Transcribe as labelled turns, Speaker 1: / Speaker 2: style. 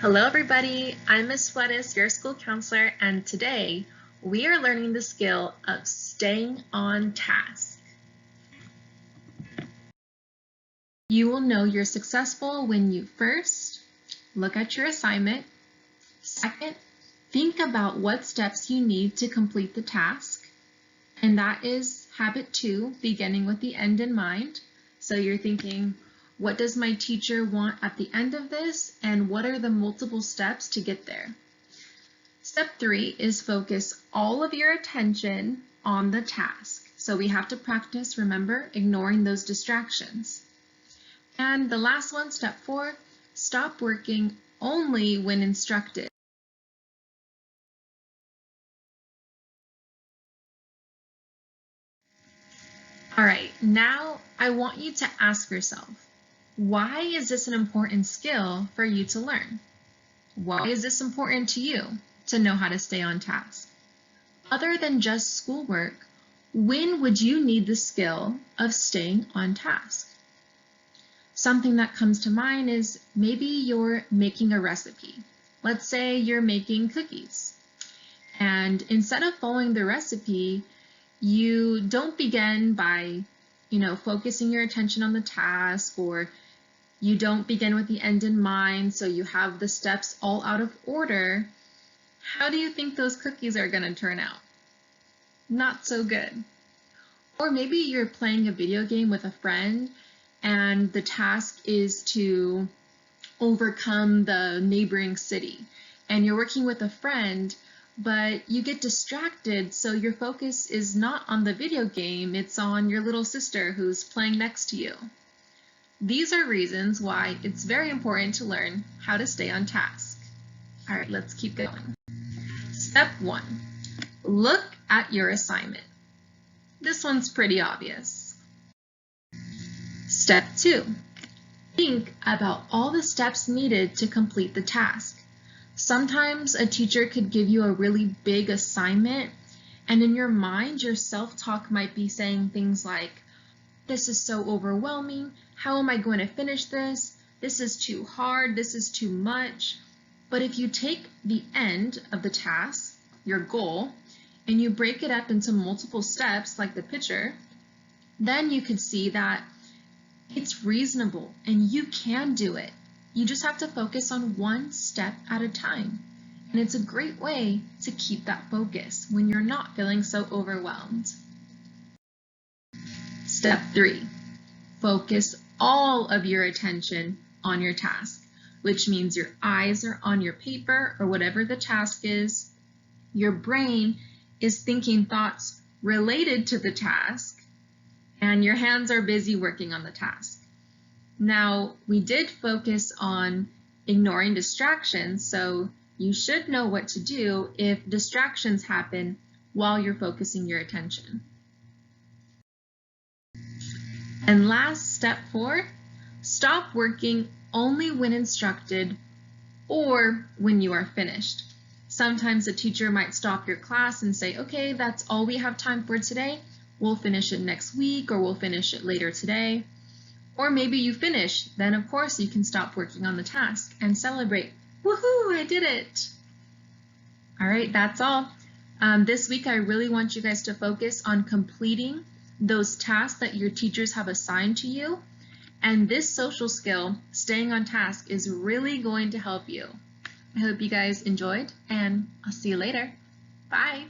Speaker 1: Hello everybody, I'm Ms. Flettis, your school counselor, and today we are learning the skill of staying on task. You will know you're successful when you first look at your assignment, second, think about what steps you need to complete the task, and that is habit 2, beginning with the end in mind. So you're thinking, what does my teacher want at the end of this, and what are the multiple steps to get there? Step 3 is focus all of your attention on the task. So we have to practice, remember, ignoring those distractions. And the last one, step 4, stop working only when instructed. All right, now I want you to ask yourself, why is this an important skill for you to learn? Why is this important to you to know how to stay on task? Other than just schoolwork, when would you need the skill of staying on task? Something that comes to mind is maybe you're making a recipe. Let's say you're making cookies. And instead of following the recipe, you don't begin by, focusing your attention on the task, or you don't begin with the end in mind, so you have the steps all out of order. How do you think those cookies are going to turn out? Not so good. Or maybe you're playing a video game with a friend and the task is to overcome the neighboring city, and you're working with a friend, but you get distracted, so your focus is not on the video game, it's on your little sister who's playing next to you. These are reasons why it's very important to learn how to stay on task. All right, let's keep going. Step 1, look at your assignment. This one's pretty obvious. Step 2, think about all the steps needed to complete the task. Sometimes a teacher could give you a really big assignment, and in your mind, your self-talk might be saying things like, this is so overwhelming. How am I going to finish this? This is too hard. This is too much. But if you take the end of the task, your goal, and you break it up into multiple steps like the picture, then you could see that it's reasonable and you can do it. You just have to focus on one step at a time. And it's a great way to keep that focus when you're not feeling so overwhelmed. Step 3, focus all of your attention on your task, which means your eyes are on your paper or whatever the task is. Your brain is thinking thoughts related to the task, and your hands are busy working on the task. Now, we did focus on ignoring distractions, so you should know what to do if distractions happen while you're focusing your attention. And last, step 4, stop working only when instructed or when you are finished. Sometimes a teacher might stop your class and say, okay, that's all we have time for today. We'll finish it next week, or we'll finish it later today. Or maybe you finish, then of course you can stop working on the task and celebrate. Woohoo, I did it! All right, that's all. This week I really want you guys to focus on completing those tasks that your teachers have assigned to you. And this social skill, staying on task, is really going to help you. I hope you guys enjoyed, and I'll see you later. Bye!